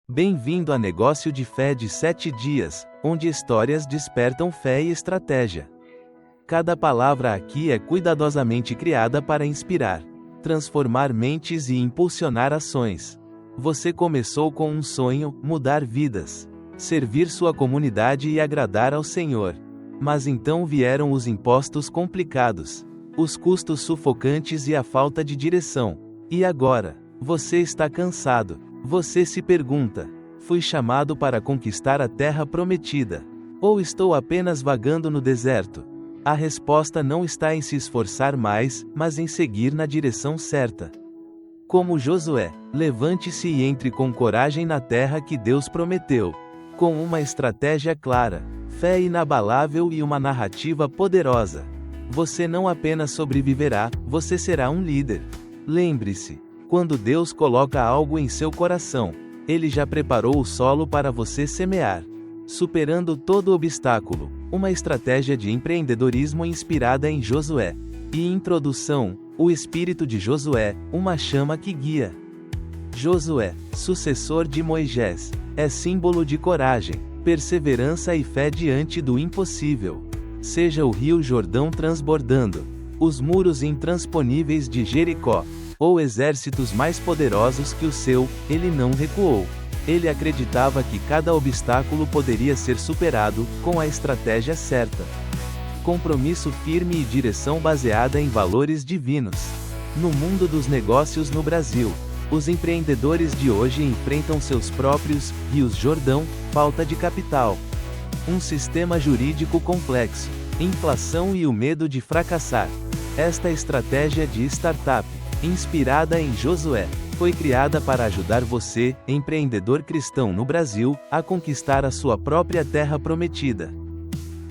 Bem-vindo a Negócio de Fé de 7 dias, onde histórias despertam fé e estratégia. Cada palavra aqui é cuidadosamente criada para inspirar, transformar mentes e impulsionar ações. Você começou com um sonho: mudar vidas, servir sua comunidade e agradar ao Senhor. Mas então vieram os impostos complicados, os custos sufocantes e a falta de direção. E agora? Você está cansado. Você se pergunta: fui chamado para conquistar a terra prometida? Ou estou apenas vagando no deserto? A resposta não está em se esforçar mais, mas em seguir na direção certa. Como Josué, levante-se e entre com coragem na terra que Deus prometeu. Com uma estratégia clara, fé inabalável e uma narrativa poderosa. Você não apenas sobreviverá, você será um líder. Lembre-se, quando Deus coloca algo em seu coração, Ele já preparou o solo para você semear. Superando todo obstáculo, uma estratégia de empreendedorismo inspirada em Josué. E introdução: o espírito de Josué, uma chama que guia. Josué, sucessor de Moisés, é símbolo de coragem, perseverança e fé diante do impossível. Seja o rio Jordão transbordando, os muros intransponíveis de Jericó, ou exércitos mais poderosos que o seu, ele não recuou. Ele acreditava que cada obstáculo poderia ser superado, com a estratégia certa. Compromisso firme e direção baseada em valores divinos. No mundo dos negócios no Brasil, os empreendedores de hoje enfrentam seus próprios rios Jordão, falta de capital, um sistema jurídico complexo, inflação e o medo de fracassar. Esta estratégia de startup, inspirada em Josué, foi criada para ajudar você, empreendedor cristão no Brasil, a conquistar a sua própria terra prometida.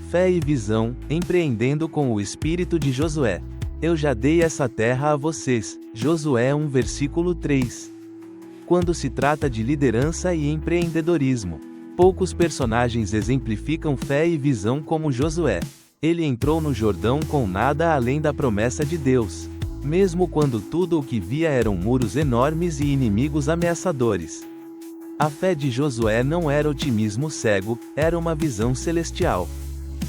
Fé e visão, empreendendo com o espírito de Josué. Eu já dei essa terra a vocês. Josué 1 versículo 3. Quando se trata de liderança e empreendedorismo, poucos personagens exemplificam fé e visão como Josué. Ele entrou no Jordão com nada além da promessa de Deus, mesmo quando tudo o que via eram muros enormes e inimigos ameaçadores. A fé de Josué não era otimismo cego, era uma visão celestial.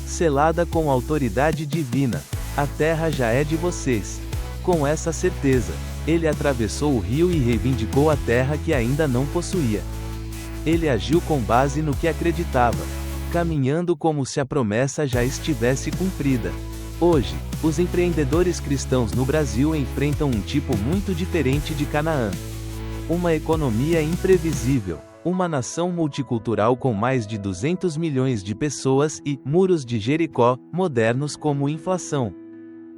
Selada com autoridade divina, a terra já é de vocês. Com essa certeza, ele atravessou o rio e reivindicou a terra que ainda não possuía. Ele agiu com base no que acreditava, caminhando como se a promessa já estivesse cumprida. Hoje, os empreendedores cristãos no Brasil enfrentam um tipo muito diferente de Canaã. Uma economia imprevisível, uma nação multicultural com mais de 200 milhões de pessoas e muros de Jericó, modernos como inflação,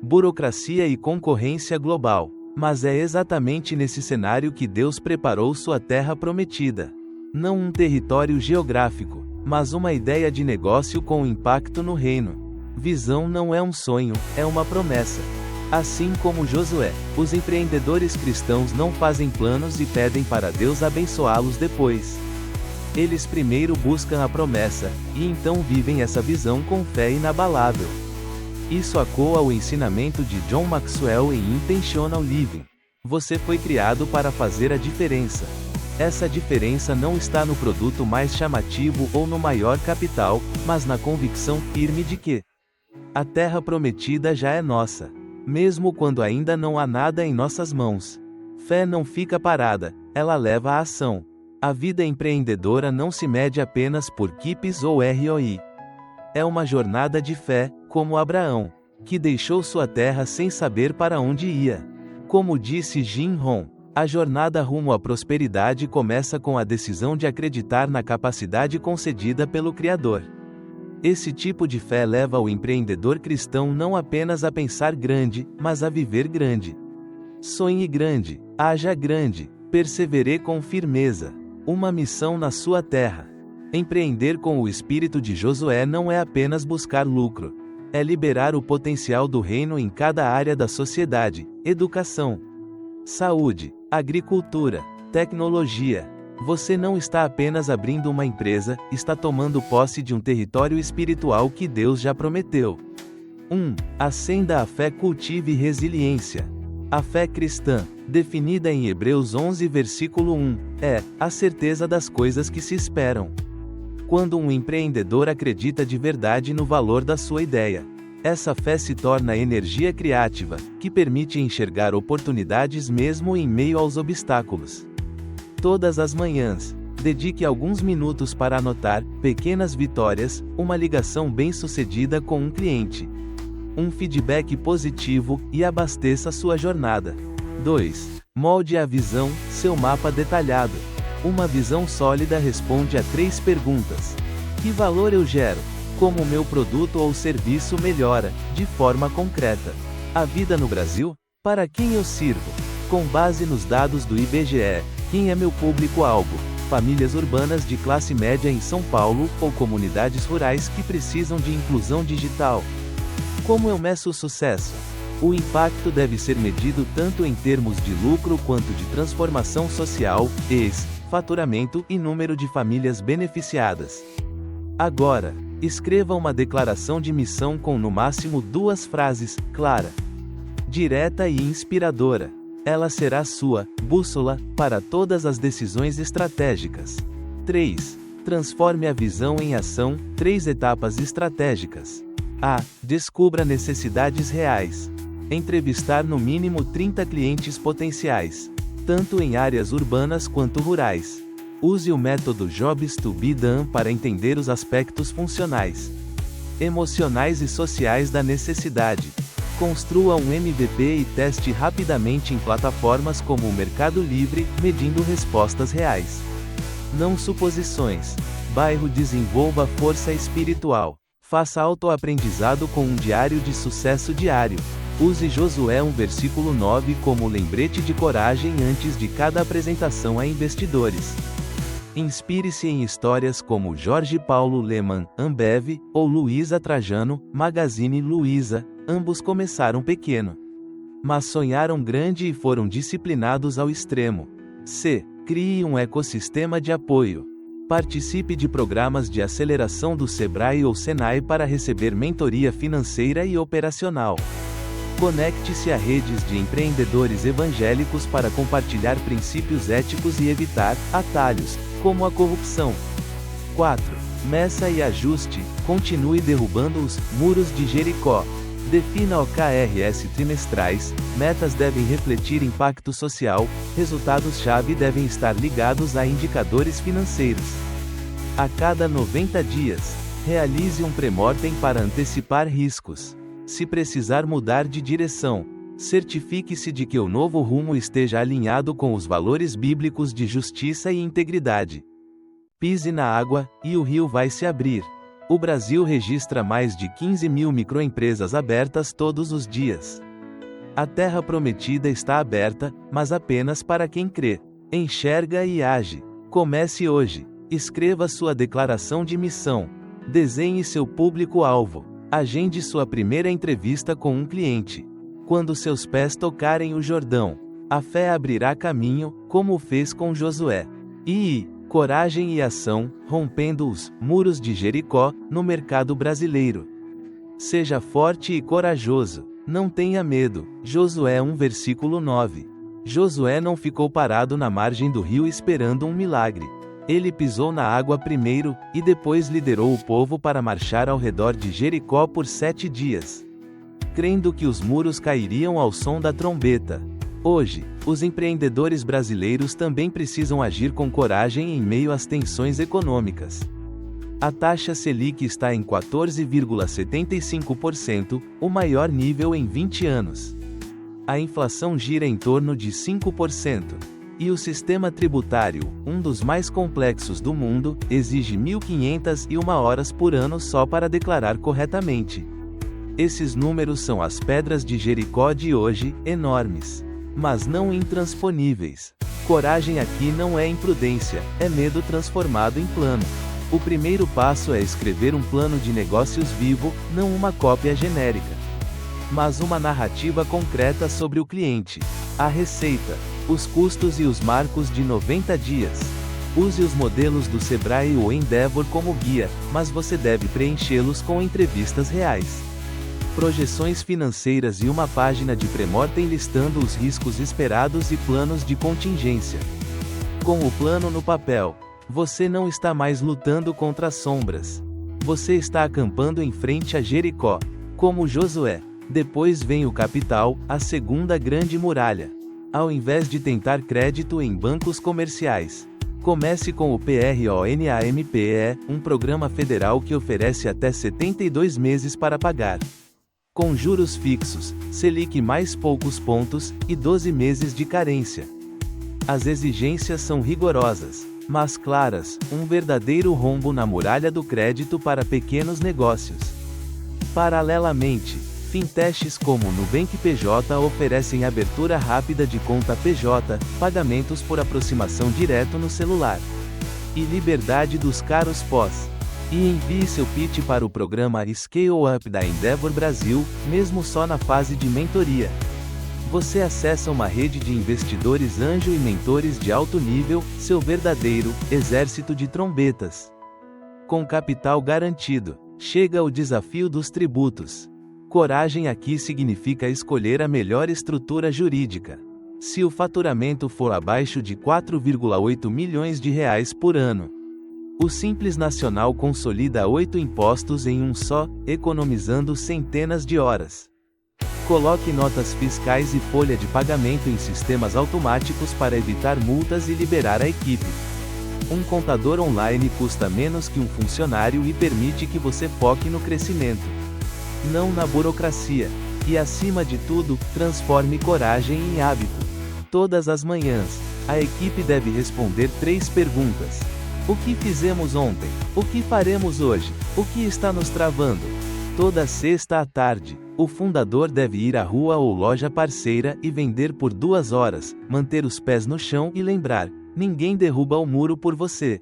burocracia e concorrência global. Mas é exatamente nesse cenário que Deus preparou sua terra prometida. Não um território geográfico, mas uma ideia de negócio com impacto no reino. Visão não é um sonho, é uma promessa. Assim como Josué, os empreendedores cristãos não fazem planos e pedem para Deus abençoá-los depois. Eles primeiro buscam a promessa, e então vivem essa visão com fé inabalável. Isso ecoa o ensinamento de John Maxwell em Intentional Living. Você foi criado para fazer a diferença. Essa diferença não está no produto mais chamativo ou no maior capital, mas na convicção firme de que a terra prometida já é nossa, mesmo quando ainda não há nada em nossas mãos. Fé não fica parada, ela leva à ação. A vida empreendedora não se mede apenas por KIPs ou ROI. É uma jornada de fé, como Abraão, que deixou sua terra sem saber para onde ia. Como disse Jim Rohn, a jornada rumo à prosperidade começa com a decisão de acreditar na capacidade concedida pelo Criador. Esse tipo de fé leva o empreendedor cristão não apenas a pensar grande, mas a viver grande. Sonhe grande, haja grande, persevere com firmeza. Uma missão na sua terra. Empreender com o espírito de Josué não é apenas buscar lucro. É liberar o potencial do reino em cada área da sociedade: educação, saúde, agricultura, tecnologia. Você não está apenas abrindo uma empresa, está tomando posse de um território espiritual que Deus já prometeu. 1. Acenda a fé, cultive resiliência. A fé cristã definida em Hebreus 11 versículo 1, é a certeza das coisas que se esperam. Quando um empreendedor acredita de verdade no valor da sua ideia, essa fé se torna energia criativa, que permite enxergar oportunidades mesmo em meio aos obstáculos. Todas as manhãs, dedique alguns minutos para anotar pequenas vitórias, uma ligação bem-sucedida com um cliente, um feedback positivo, e abasteça sua jornada. 2. Molde a visão, seu mapa detalhado. Uma visão sólida responde a 3 perguntas: que valor eu gero? Como o meu produto ou serviço melhora, de forma concreta? A vida no Brasil? Para quem eu sirvo? Com base nos dados do IBGE, quem é meu público-alvo? Famílias urbanas de classe média em São Paulo, ou comunidades rurais que precisam de inclusão digital? Como eu meço o sucesso? O impacto deve ser medido tanto em termos de lucro quanto de transformação social, faturamento e número de famílias beneficiadas. Agora, escreva uma declaração de missão com no máximo 2 frases, clara, direta e inspiradora. Ela será sua bússola para todas as decisões estratégicas. 3. Transforme a visão em ação, 3 etapas estratégicas. A. Descubra necessidades reais. Entrevistar no mínimo 30 clientes potenciais, tanto em áreas urbanas quanto rurais. Use o método Jobs to be done para entender os aspectos funcionais, emocionais e sociais da necessidade. Construa um MVP e teste rapidamente em plataformas como o Mercado Livre, medindo respostas reais. Não suposições. Bairro desenvolva força espiritual. Faça autoaprendizado com um diário de sucesso diário. Use Josué 1 versículo 9 como lembrete de coragem antes de cada apresentação a investidores. Inspire-se em histórias como Jorge Paulo Lemann, Ambev, ou Luiza Trajano, Magazine Luiza. Ambos começaram pequeno, mas sonharam grande e foram disciplinados ao extremo. C. Crie um ecossistema de apoio. Participe de programas de aceleração do Sebrae ou Senai para receber mentoria financeira e operacional. Conecte-se a redes de empreendedores evangélicos para compartilhar princípios éticos e evitar atalhos, como a corrupção. 4. Meça e ajuste. Continue derrubando os muros de Jericó. Defina OKRs trimestrais. Metas devem refletir impacto social. Resultados-chave devem estar ligados a indicadores financeiros. A cada 90 dias, realize um pré-mortem para antecipar riscos. Se precisar mudar de direção, certifique-se de que o novo rumo esteja alinhado com os valores bíblicos de justiça e integridade. Pise na água, e o rio vai se abrir. O Brasil registra mais de 15 mil microempresas abertas todos os dias. A terra prometida está aberta, mas apenas para quem crê, enxerga e age. Comece hoje. Escreva sua declaração de missão. Desenhe seu público-alvo. Agende sua primeira entrevista com um cliente. Quando seus pés tocarem o Jordão, a fé abrirá caminho, como fez com Josué. Coragem e ação, rompendo os muros de Jericó, no mercado brasileiro. Seja forte e corajoso. Não tenha medo. Josué 1 versículo 9. Josué não ficou parado na margem do rio esperando um milagre. Ele pisou na água primeiro, e depois liderou o povo para marchar ao redor de Jericó por 7 dias, crendo que os muros cairiam ao som da trombeta. Hoje, os empreendedores brasileiros também precisam agir com coragem em meio às tensões econômicas. A taxa Selic está em 14,75%, o maior nível em 20 anos. A inflação gira em torno de 5%. E o sistema tributário, um dos mais complexos do mundo, exige 1.501 horas por ano só para declarar corretamente. Esses números são as pedras de Jericó de hoje, enormes, mas não intransponíveis. Coragem aqui não é imprudência, é medo transformado em plano. O primeiro passo é escrever um plano de negócios vivo, não uma cópia genérica, mas uma narrativa concreta sobre o cliente, a receita, os custos e os marcos de 90 dias. Use os modelos do Sebrae ou Endeavor como guia, mas você deve preenchê-los com entrevistas reais. projeções financeiras e uma página de pré-mortem listando os riscos esperados e planos de contingência. Com o plano no papel, você não está mais lutando contra as sombras. Você está acampando em frente a Jericó, como Josué. Depois vem o capital, a segunda grande muralha. Ao invés de tentar crédito em bancos comerciais, comece com o PRONAMPE, um programa federal que oferece até 72 meses para pagar. Com juros fixos, Selic mais poucos pontos, e 12 meses de carência. As exigências são rigorosas, mas claras, um verdadeiro rombo na muralha do crédito para pequenos negócios. Paralelamente, fintechs como Nubank PJ oferecem abertura rápida de conta PJ, pagamentos por aproximação direto no celular. E liberdade dos caros pós. E envie seu pitch para o programa Scale Up da Endeavor Brasil, mesmo só na fase de mentoria. Você acessa uma rede de investidores anjo e mentores de alto nível, seu verdadeiro exército de trombetas. Com capital garantido, chega o desafio dos tributos. Coragem aqui significa escolher a melhor estrutura jurídica. Se o faturamento for abaixo de 4,8 milhões de reais por ano, o Simples Nacional consolida 8 impostos em um só, economizando centenas de horas. Coloque notas fiscais e folha de pagamento em sistemas automáticos para evitar multas e liberar a equipe. Um contador online custa menos que um funcionário e permite que você foque no crescimento, não na burocracia. E acima de tudo, transforme coragem em hábito. Todas as manhãs, a equipe deve responder 3 perguntas. O que fizemos ontem? O que faremos hoje? O que está nos travando? Toda sexta à tarde, o fundador deve ir à rua ou loja parceira e vender por 2 horas, manter os pés no chão e lembrar: ninguém derruba o muro por você.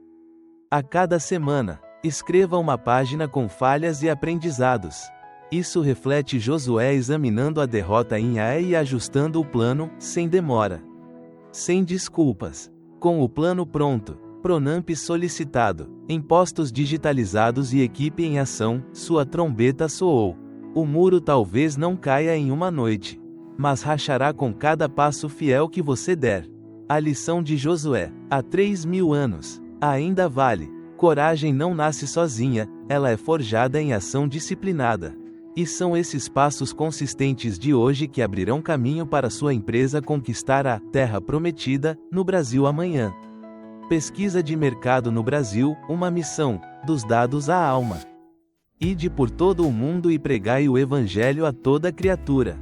A cada semana, escreva uma página com falhas e aprendizados. Isso reflete Josué examinando a derrota em Ai e ajustando o plano, sem demora. Sem desculpas. Com o plano pronto, Pronamp solicitado, impostos digitalizados e equipe em ação, sua trombeta soou. O muro talvez não caia em uma noite, mas rachará com cada passo fiel que você der. A lição de Josué, há 3.000 anos, ainda vale. Coragem não nasce sozinha, ela é forjada em ação disciplinada. E são esses passos consistentes de hoje que abrirão caminho para sua empresa conquistar a Terra Prometida, no Brasil amanhã. Pesquisa de mercado no Brasil, uma missão, dos dados à alma. Ide por todo o mundo e pregai o Evangelho a toda criatura.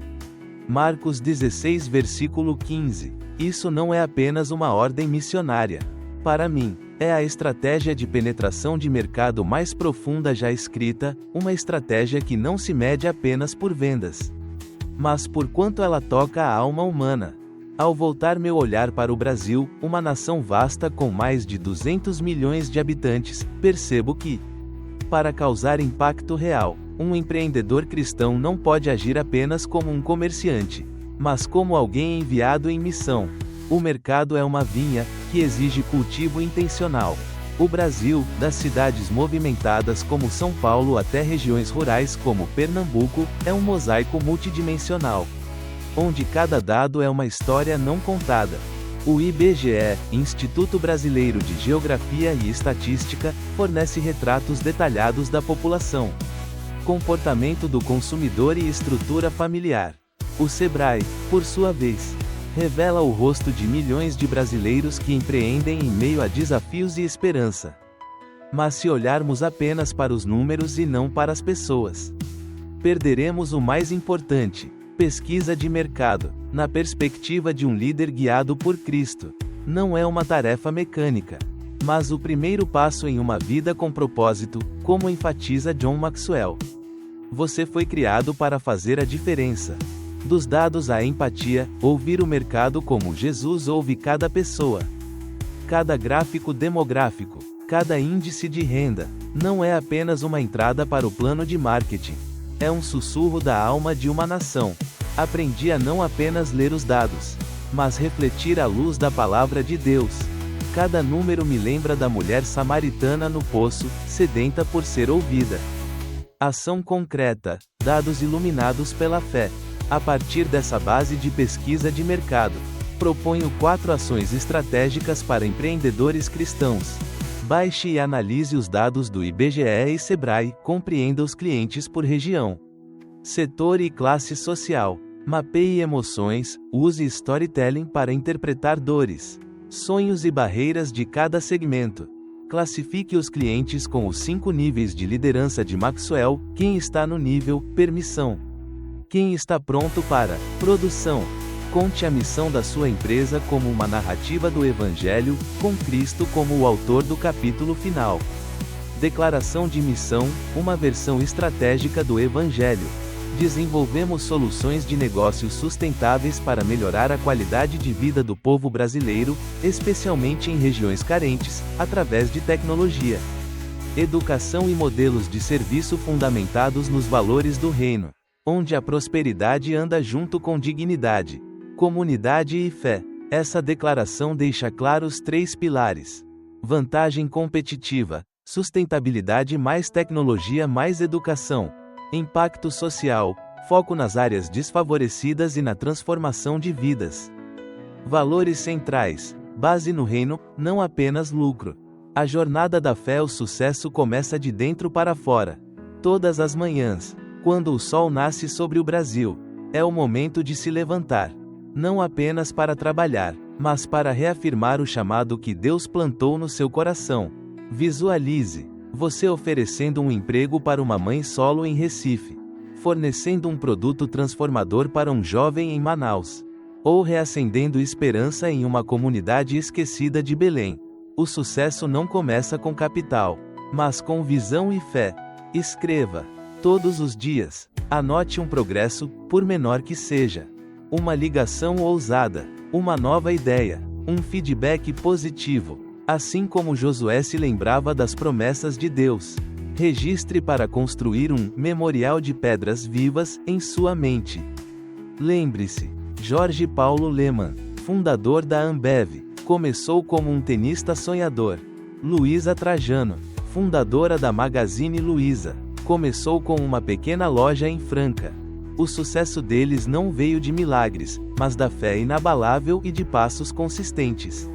Marcos 16 versículo 15. Isso não é apenas uma ordem missionária. Para mim, é a estratégia de penetração de mercado mais profunda já escrita, uma estratégia que não se mede apenas por vendas, mas por quanto ela toca a alma humana. Ao voltar meu olhar para o Brasil, uma nação vasta com mais de 200 milhões de habitantes, percebo que, para causar impacto real, um empreendedor cristão não pode agir apenas como um comerciante, mas como alguém enviado em missão. O mercado é uma vinha, que exige cultivo intencional. O Brasil, das cidades movimentadas como São Paulo até regiões rurais como Pernambuco, é um mosaico multidimensional, onde cada dado é uma história não contada. O IBGE, Instituto Brasileiro de Geografia e Estatística, fornece retratos detalhados da população, comportamento do consumidor e estrutura familiar. O Sebrae, por sua vez, revela o rosto de milhões de brasileiros que empreendem em meio a desafios e esperança. Mas se olharmos apenas para os números e não para as pessoas, perderemos o mais importante. Pesquisa de mercado, na perspectiva de um líder guiado por Cristo. Não é uma tarefa mecânica, mas o primeiro passo em uma vida com propósito, como enfatiza John Maxwell. Você foi criado para fazer a diferença. Dos dados à empatia, ouvir o mercado como Jesus ouve cada pessoa. Cada gráfico demográfico, cada índice de renda, não é apenas uma entrada para o plano de marketing. É um sussurro da alma de uma nação. Aprendi a não apenas ler os dados, mas refletir à luz da palavra de Deus. Cada número me lembra da mulher samaritana no poço, sedenta por ser ouvida. Ação concreta. dados iluminados pela fé. A partir dessa base de pesquisa de mercado, proponho 4 ações estratégicas para empreendedores cristãos. Baixe e analise os dados do IBGE e Sebrae, compreenda os clientes por região, setor e classe social. Mapeie emoções, use storytelling para interpretar dores, sonhos e barreiras de cada segmento. Classifique os clientes com os 5 níveis de liderança de Maxwell: quem está no nível permissão, quem está pronto para produção. Conte a missão da sua empresa como uma narrativa do Evangelho, com Cristo como o autor do capítulo final. Declaração de missão, uma versão estratégica do Evangelho. Desenvolvemos soluções de negócios sustentáveis para melhorar a qualidade de vida do povo brasileiro, especialmente em regiões carentes, através de tecnologia, educação e modelos de serviço fundamentados nos valores do reino, onde a prosperidade anda junto com dignidade, comunidade e fé. Essa declaração deixa claros 3 pilares: vantagem competitiva, sustentabilidade mais tecnologia mais educação, impacto social, foco nas áreas desfavorecidas e na transformação de vidas. Valores centrais, base no reino, não apenas lucro. A jornada da fé. O sucesso começa de dentro para fora. Todas as manhãs, quando o sol nasce sobre o Brasil, é o momento de se levantar. Não apenas para trabalhar, mas para reafirmar o chamado que Deus plantou no seu coração. Visualize você oferecendo um emprego para uma mãe solo em Recife, fornecendo um produto transformador para um jovem em Manaus, ou reacendendo esperança em uma comunidade esquecida de Belém. O sucesso não começa com capital, mas com visão e fé. Escreva todos os dias. Anote um progresso, por menor que seja. Uma ligação ousada, uma nova ideia, um feedback positivo. Assim como Josué se lembrava das promessas de Deus. Registre para construir um memorial de pedras vivas em sua mente. Lembre-se, Jorge Paulo Lemann, fundador da Ambev, começou como um tenista sonhador. Luísa Trajano, fundadora da Magazine Luiza, começou com uma pequena loja em Franca. O sucesso deles não veio de milagres, mas da fé inabalável e de passos consistentes.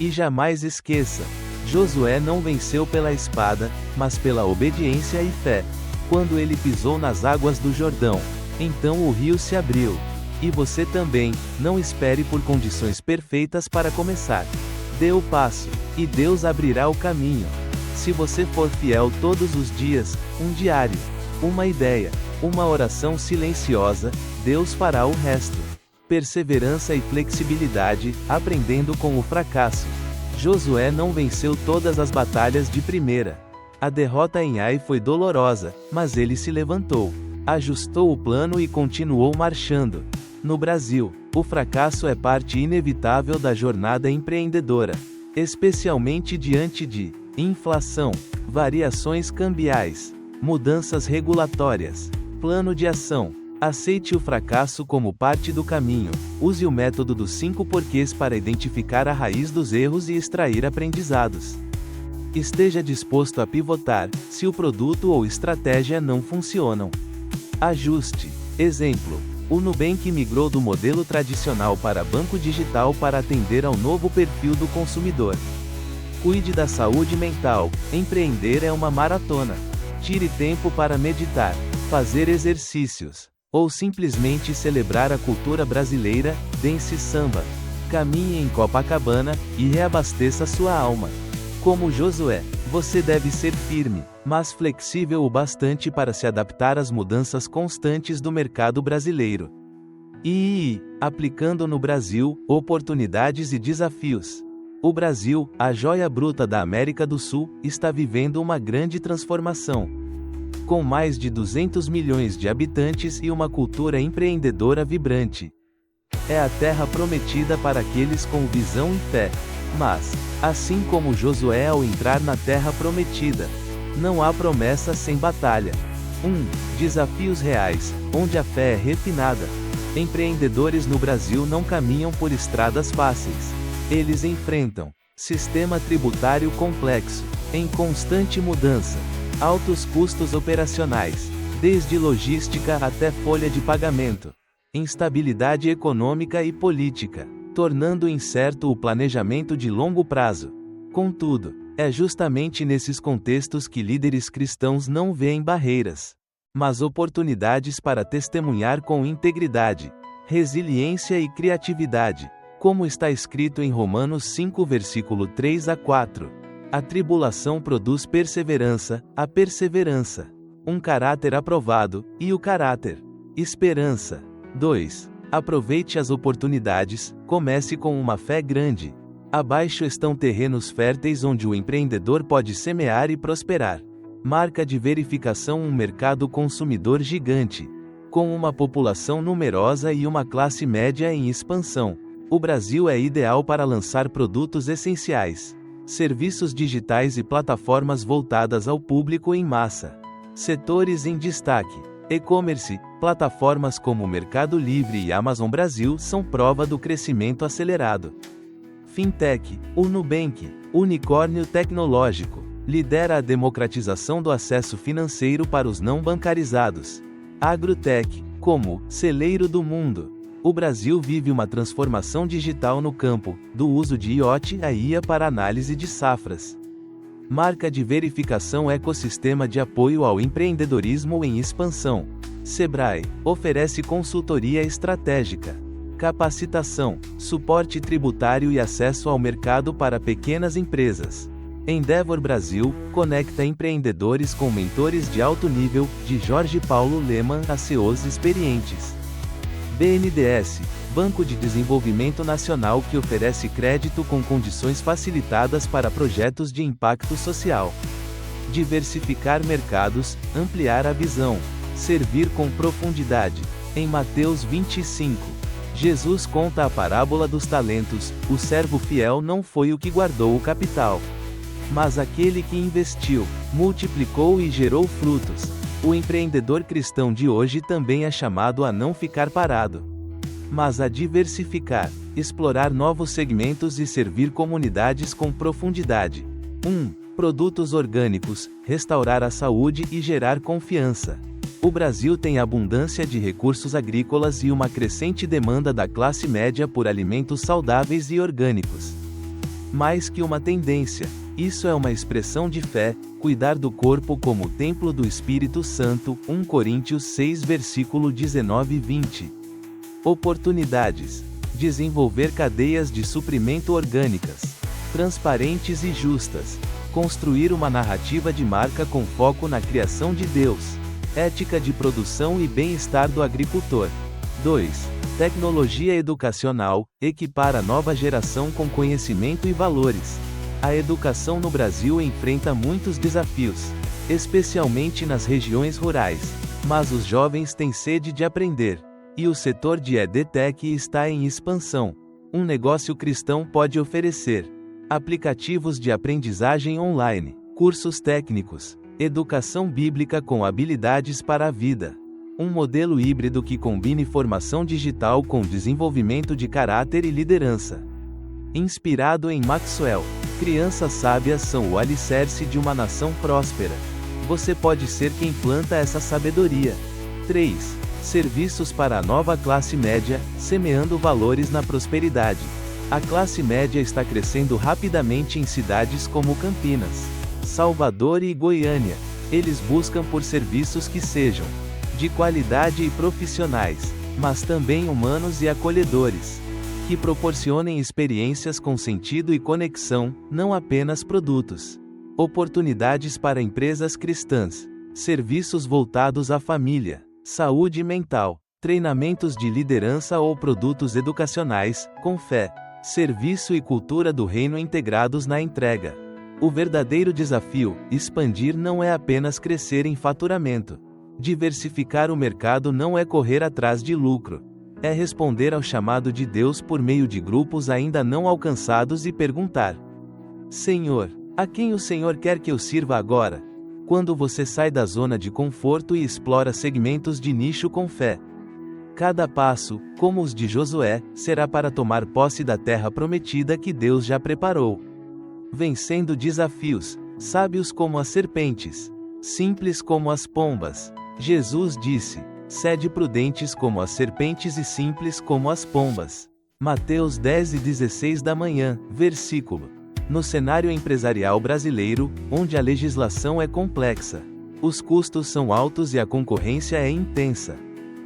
E jamais esqueça, Josué não venceu pela espada, mas pela obediência e fé. Quando ele pisou nas águas do Jordão, então o rio se abriu. E você também, não espere por condições perfeitas para começar. Dê o passo, e Deus abrirá o caminho. Se você for fiel todos os dias, um diário, uma ideia, uma oração silenciosa, Deus fará o resto. Perseverança e flexibilidade, aprendendo com o fracasso. Josué não venceu todas as batalhas de primeira. A derrota em Ai foi dolorosa, mas ele se levantou, ajustou o plano e continuou marchando. No Brasil, o fracasso é parte inevitável da jornada empreendedora, especialmente diante de inflação, variações cambiais, mudanças regulatórias. Plano de ação. Aceite o fracasso como parte do caminho. Use o método dos 5 porquês para identificar a raiz dos erros e extrair aprendizados. Esteja disposto a pivotar, se o produto ou estratégia não funcionam. Ajuste. Exemplo: o Nubank migrou do modelo tradicional para banco digital para atender ao novo perfil do consumidor. Cuide da saúde mental. Empreender é uma maratona. Tire tempo para meditar, fazer exercícios, ou simplesmente celebrar a cultura brasileira. Dance samba. Caminhe em Copacabana e reabasteça sua alma. Como Josué, você deve ser firme, mas flexível o bastante para se adaptar às mudanças constantes do mercado brasileiro. E, aplicando no Brasil, oportunidades e desafios. O Brasil, a joia bruta da América do Sul, está vivendo uma grande transformação. Com mais de 200 milhões de habitantes e uma cultura empreendedora vibrante. É a terra prometida para aqueles com visão e fé. Mas, assim como Josué ao entrar na terra prometida, não há promessa sem batalha. 1. Desafios reais, onde a fé é refinada. Empreendedores no Brasil não caminham por estradas fáceis. Eles enfrentam sistema tributário complexo, em constante mudança, altos custos operacionais, desde logística até folha de pagamento. Instabilidade econômica e política, tornando incerto o planejamento de longo prazo. Contudo, é justamente nesses contextos que líderes cristãos não veem barreiras, mas oportunidades para testemunhar com integridade, resiliência e criatividade, como está escrito em Romanos 5 versículo 3 a 4. A tribulação produz perseverança, a perseverança, um caráter aprovado, e o caráter, esperança. 2. Aproveite as oportunidades, comece com uma fé grande. Abaixo estão terrenos férteis onde o empreendedor pode semear e prosperar. Marca de verificação: um mercado consumidor gigante, com uma população numerosa e uma classe média em expansão. O Brasil é ideal para lançar produtos essenciais, serviços digitais e plataformas voltadas ao público em massa. Setores em destaque: e-commerce, plataformas como o Mercado Livre e Amazon Brasil são prova do crescimento acelerado. Fintech, o Nubank, unicórnio tecnológico, lidera a democratização do acesso financeiro para os não bancarizados. Agrotech, como celeiro do mundo. O Brasil vive uma transformação digital no campo, do uso de IoT a IA para análise de safras. Marca de verificação: ecossistema de apoio ao empreendedorismo em expansão. Sebrae oferece consultoria estratégica, capacitação, suporte tributário e acesso ao mercado para pequenas empresas. Endeavor Brasil conecta empreendedores com mentores de alto nível, de Jorge Paulo Lemann a CEOs experientes. BNDES, Banco de Desenvolvimento Nacional, que oferece crédito com condições facilitadas para projetos de impacto social. Diversificar mercados, ampliar a visão, servir com profundidade. Em Mateus 25, Jesus conta a parábola dos talentos: o servo fiel não foi o que guardou o capital, mas aquele que investiu, multiplicou e gerou frutos. O empreendedor cristão de hoje também é chamado a não ficar parado, mas a diversificar, explorar novos segmentos e servir comunidades com profundidade. 1. Produtos orgânicos, restaurar a saúde e gerar confiança. O Brasil tem abundância de recursos agrícolas e uma crescente demanda da classe média por alimentos saudáveis e orgânicos. Mais que uma tendência, isso é uma expressão de fé: cuidar do corpo como templo do Espírito Santo. 1 Coríntios 6 versículo 19 e 20. Oportunidades: desenvolver cadeias de suprimento orgânicas, transparentes e justas. Construir uma narrativa de marca com foco na criação de Deus. Ética de produção e bem-estar do agricultor. 2. Tecnologia educacional, equipar a nova geração com conhecimento e valores. A educação no Brasil enfrenta muitos desafios, especialmente nas regiões rurais, mas os jovens têm sede de aprender, e o setor de EdTech está em expansão. Um negócio cristão pode oferecer aplicativos de aprendizagem online, cursos técnicos, educação bíblica com habilidades para a vida. Um modelo híbrido que combine formação digital com desenvolvimento de caráter e liderança. Inspirado em Maxwell, crianças sábias são o alicerce de uma nação próspera. Você pode ser quem planta essa sabedoria. 3. Serviços para a nova classe média, semeando valores na prosperidade. A classe média está crescendo rapidamente em cidades como Campinas, Salvador e Goiânia. Eles buscam por serviços que sejam de qualidade e profissionais, mas também humanos e acolhedores, que proporcionem experiências com sentido e conexão, não apenas produtos. Oportunidades para empresas cristãs, serviços voltados à família, saúde mental, treinamentos de liderança ou produtos educacionais, com fé, serviço e cultura do reino integrados na entrega. O verdadeiro desafio: expandir não é apenas crescer em faturamento. Diversificar o mercado não é correr atrás de lucro. É responder ao chamado de Deus por meio de grupos ainda não alcançados e perguntar: Senhor, a quem o Senhor quer que eu sirva agora? Quando você sai da zona de conforto e explora segmentos de nicho com fé. Cada passo, como os de Josué, será para tomar posse da terra prometida que Deus já preparou. Vencendo desafios, sábios como as serpentes, simples como as pombas. Jesus disse: sede prudentes como as serpentes e simples como as pombas. Mateus 10:16 da manhã, versículo. No cenário empresarial brasileiro, onde a legislação é complexa, os custos são altos e a concorrência é intensa,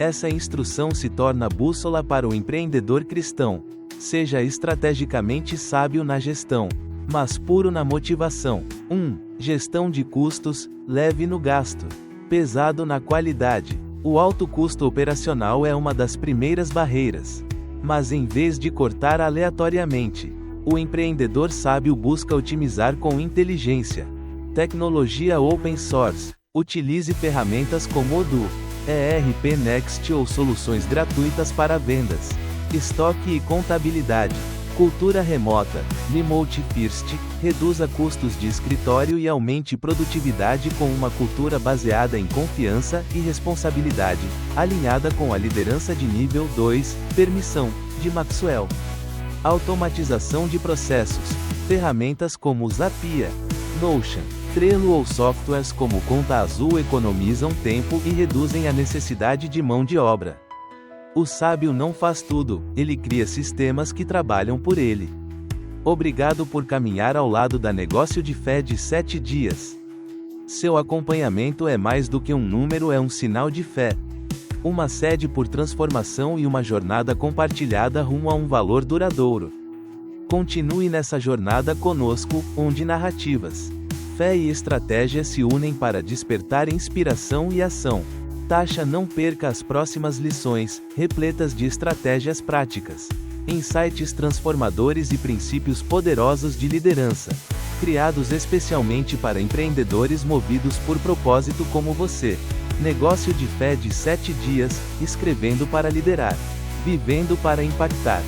essa instrução se torna bússola para o empreendedor cristão. Seja estrategicamente sábio na gestão, mas puro na motivação. 1. Gestão de custos, leve no gasto, pesado na qualidade. O alto custo operacional é uma das primeiras barreiras. Mas em vez de cortar aleatoriamente, o empreendedor sábio busca otimizar com inteligência. Tecnologia open source. Utilize ferramentas como Odoo, ERP Next ou soluções gratuitas para vendas, estoque e contabilidade. Cultura remota, remote first, reduza custos de escritório e aumente produtividade com uma cultura baseada em confiança e responsabilidade, alinhada com a liderança de nível 2, permissão, de Maxwell. Automatização de processos, ferramentas como Zapier, Notion, Trello ou softwares como Conta Azul economizam tempo e reduzem a necessidade de mão de obra. O sábio não faz tudo, ele cria sistemas que trabalham por ele. Obrigado por caminhar ao lado da Negócio de Fé de 7 dias. Seu acompanhamento é mais do que um número, é um sinal de fé. Uma sede por transformação e uma jornada compartilhada rumo a um valor duradouro. Continue nessa jornada conosco, onde narrativas, fé e estratégia se unem para despertar inspiração e ação. Taxa não perca as próximas lições, repletas de estratégias práticas, insights transformadores e princípios poderosos de liderança, criados especialmente para empreendedores movidos por propósito como você. Negócio de Fé de 7 dias, escrevendo para liderar, vivendo para impactar.